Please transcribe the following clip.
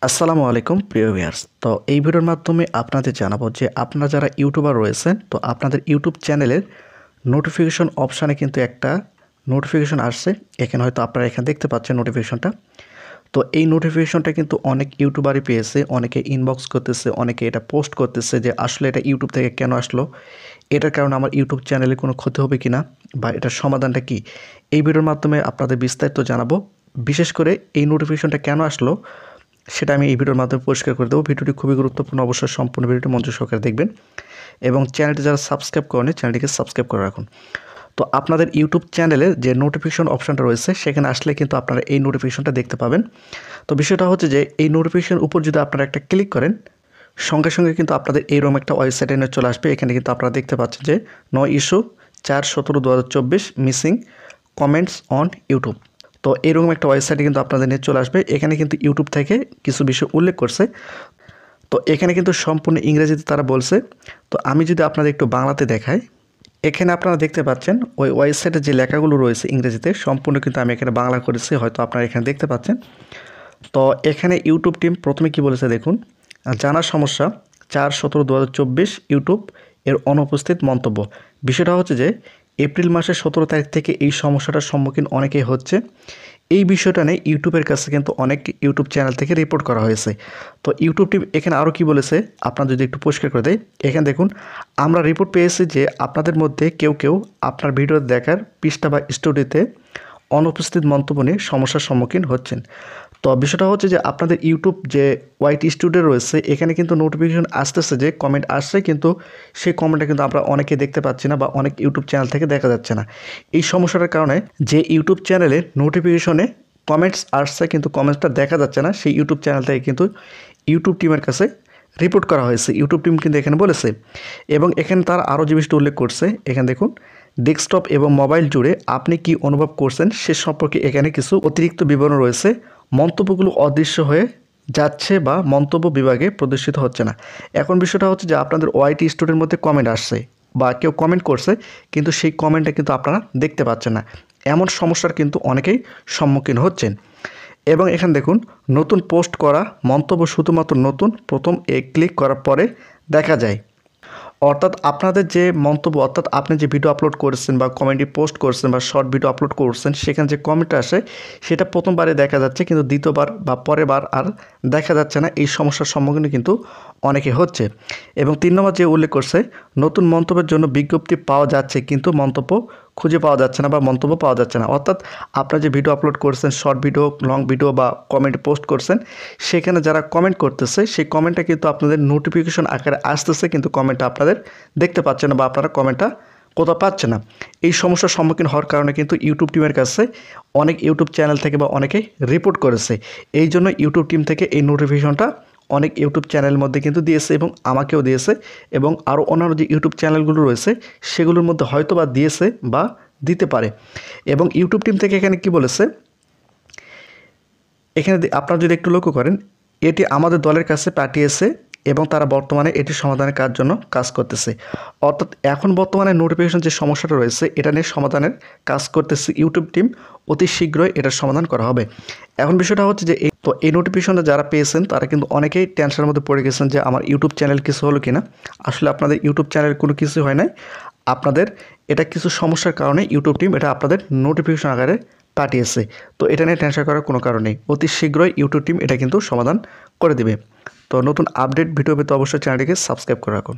আসসালামু আলাইকুম প্রিয় ভিউয়ার্স। তো এই ভিডিওর মাধ্যমে আপনাদের জানাবো যে আপনারা যারা ইউটিউবার রয়েছেন তো আপনাদের ইউটিউব চ্যানেলের নোটিফিকেশন অপশানে কিন্তু একটা নোটিফিকেশন আসছে। এখানে হয়তো আপনারা এখানে দেখতে পাচ্ছেন নোটিফিকেশনটা। তো এই নোটিফিকেশনটা কিন্তু অনেক ইউটিউবারই পেয়েছে, অনেকে ইনবক্স করতেছে, অনেকে এটা পোস্ট করতেছে যে আসলে এটা ইউটিউব থেকে কেন আসলো, এটার কারণে আমার ইউটিউব চ্যানেলে কোনো ক্ষতি হবে কিনা বা এটার সমাধানটা কি, এই ভিডিওর মাধ্যমে আপনাদের বিস্তারিত জানাবো। বিশেষ করে এই নোটিফিকেশনটা কেন আসলো সেটা আমি এই ভিডিওর মাধ্যমে পরিষ্কার করে দেবো। ভিডিওটি খুবই গুরুত্বপূর্ণ, অবশ্যই সম্পূর্ণ ভিডিওটি মনোযোগ সহকারে দেখবেন এবং চ্যানেলটি যারা সাবস্ক্রাইব করেনি চ্যানেলটিকে সাবস্ক্রাইব করে রাখুন। তো আপনাদের ইউটিউব চ্যানেলের যে নোটিফিকেশন অপশানটা রয়েছে সেখানে আসলে কিন্তু আপনারা এই নোটিফিকেশনটা দেখতে পাবেন। তো বিষয়টা হচ্ছে যে এই নোটিফিকেশনের উপর যদি আপনারা একটা ক্লিক করেন সঙ্গে সঙ্গে কিন্তু আপনাদের এইরকম একটা ওয়েবসাইটে নিয়ে চলে আসবে। এখানে কিন্তু আপনারা দেখতে পাচ্ছেন যে 9 issue 4/17/2024 missing comments on YouTube. তো এরকম একটা ওয়েবসাইটে কিন্তু আপনাদের নিয়ে চলে আসবে। এখানে কিন্তু ইউটিউব থেকে কিছু বিষয় উল্লেখ করছে। তো এখানে কিন্তু সম্পূর্ণ ইংরেজিতে তারা বলছে। তো আমি যদি আপনাদের একটু বাংলাতে দেখাই, এখানে আপনারা দেখতে পাচ্ছেন ওই ওয়েবসাইটে যে লেখাগুলো রয়েছে ইংরেজিতে সম্পূর্ণ কিন্তু আমি এখানে বাংলা করেছি, হয়তো আপনারা এখানে দেখতে পাচ্ছেন। তো এখানে ইউটিউব টিম প্রথমে কি বলেছে দেখুন, জানার সমস্যা 4/17/2024 ইউটিউব এর অনুপস্থিত মন্তব্য। বিষয়টা হচ্ছে যে এপ্রিল মাসের 17 তারিখ থেকে এই সমস্যাটার সম্মুখীন অনেকেই হচ্ছে। এই বিষয়টা নিয়ে ইউটিউবের কাছে কিন্তু অনেক ইউটিউব চ্যানেল থেকে রিপোর্ট করা হয়েছে। তো ইউটিউব টিম এখানে আরও কি বলেছে আপনার যদি একটু পরিষ্কার করে দেয়, এখানে দেখুন, আমরা রিপোর্ট পেয়েছি যে আপনাদের মধ্যে কেউ কেউ আপনার ভিডিও দেখার পৃষ্ঠা বা স্টুডিওতে অনুপস্থিত মন্তব্য নিয়ে সমস্যার সম্মুখীন হচ্ছেন। তো বিষয়টা হচ্ছে যে আপনাদের ইউটিউব যে ওয়াইট স্টুডিও রয়েছে এখানে কিন্তু নোটিফিকেশন আসতেছে যে কমেন্ট আসছে, কিন্তু সেই কমেন্টটা কিন্তু আমরা অনেকে দেখতে পাচ্ছি না বা অনেক ইউটিউব চ্যানেল থেকে দেখা যাচ্ছে না। এই সমস্যাটার কারণে যে ইউটিউব চ্যানেলের নোটিফিকেশনে কমেন্টস আসছে কিন্তু কমেন্টসটা দেখা যাচ্ছে না, সেই ইউটিউব চ্যানেল থেকে কিন্তু ইউটিউব টিমের কাছে রিপোর্ট করা হয়েছে। ইউটিউব টিম কিন্তু এখানে বলেছে এবং এখানে তার আরও যে বিষয়টা উল্লেখ করছে, এখানে দেখুন, ডেস্কটপ এবং মোবাইল জুড়ে আপনি কি অনুভব করছেন সে সম্পর্কে এখানে কিছু অতিরিক্ত বিবরণ রয়েছে। মন্তব্যগুলো অদৃশ্য হয়ে যাচ্ছে বা মন্তব্য বিভাগে প্রদর্শিত হচ্ছে না। এখন বিষয়টা হচ্ছে যে আপনাদের ওয়াইটি স্টুডেন্টের মধ্যে কমেন্ট আসছে বা কেউ কমেন্ট করছে কিন্তু সেই কমেন্টটা কিন্তু আপনারা দেখতে পাচ্ছেন না। এমন সমস্যার কিন্তু অনেকেই সম্মুখীন হচ্ছেন। এবং এখানে দেখুন, নতুন পোস্ট করা মন্তব্য শুধুমাত্র নতুন প্রথম ক্লিক করার পরে দেখা যায়। অর্থাৎ আপনাদের যে মন্তব্য, অর্থাৎ আপনি যে ভিডিও আপলোড করেছেন বা কমেডি পোস্ট করছেন বা শর্ট ভিডিও আপলোড করছেন সেখানে যে কমেন্টটা আসে সেটা প্রথমবারে দেখা যাচ্ছে কিন্তু দ্বিতীয়বার বা পরের বার আর দেখা যাচ্ছে না। এই সমস্যার সম্মুখীন কিন্তু অনেকে হচ্ছে। এবং 3 নম্বর যে উল্লেখ করছে, নতুন মন্তব্যের জন্য বিজ্ঞপ্তি পাওয়া যাচ্ছে কিন্তু মন্তব্য খুঁজে পাওয়া যাচ্ছে না বা মন্তব্য পাওয়া যাচ্ছে না। অর্থাৎ আপনারা যে ভিডিও আপলোড করছেন, শর্ট ভিডিও, লং ভিডিও বা কমেন্ট পোস্ট করছেন, সেখানে যারা কমেন্ট করতেছে সেই কমেন্টটা কিন্তু আপনাদের নোটিফিকেশন আকারে আসতেছে কিন্তু কমেন্টটা আপনাদের দেখতে পাচ্ছেন না বা আপনারা কমেন্টটা কোথাও পাচ্ছেন না। এই সমস্যার সম্মুখীন হওয়ার কারণে কিন্তু ইউটিউব টিমের কাছে অনেক ইউটিউব চ্যানেল থেকে বা অনেকেই রিপোর্ট করেছে। এই জন্য ইউটিউব টিম থেকে এই নোটিফিকেশনটা অনেক ইউটিউব চ্যানেলের মধ্যে কিন্তু দিয়েছে এবং আমাকেও দিয়েছে এবং আরও অন্যান্য যে ইউটিউব চ্যানেলগুলো রয়েছে সেগুলোর মধ্যে হয়তো বা দিয়েছে বা দিতে পারে। এবং ইউটিউব টিম থেকে এখানে কি বলেছে, এখানে আপনারা যদি একটু লক্ষ্য করেন, এটি আমাদের দলের কাছে পাঠিয়েছে এবং তারা বর্তমানে এটি সমাধানের জন্য কাজ করতেছে। অর্থাৎ এখন বর্তমানে নোটিফিকেশন যে সমস্যাটা রয়েছে এটা নিয়ে সমাধানের কাজ করতেছে ইউটিউব টিম। অতি শীঘ্রই এটার সমাধান করা হবে। এখন বিষয়টা হচ্ছে যে এই নোটিফিকেশনটা যারা পেয়েছেন তারা কিন্তু অনেকেই টেনশনের মধ্যে পড়ে গেছেন যে আমার ইউটিউব চ্যানেল কিছু হলো কিনা। আসলে আপনাদের ইউটিউব চ্যানেল কোনো কিছু হয় নাই, আপনাদের এটা কিছু সমস্যার কারণে ইউটিউব টিম এটা আপনাদের নোটিফিকেশন আকারে পাঠিয়েছে। তো এটা নিয়ে টেনশন করার কোনো কারণ নেই, অতি শীঘ্রই ইউটিউব টিম এটা কিন্তু সমাধান করে দেবে। তো নতুন আপডেট ভিডিও পেতে অবশ্যই চ্যানেলটিকে সাবস্ক্রাইব করে রাখুন।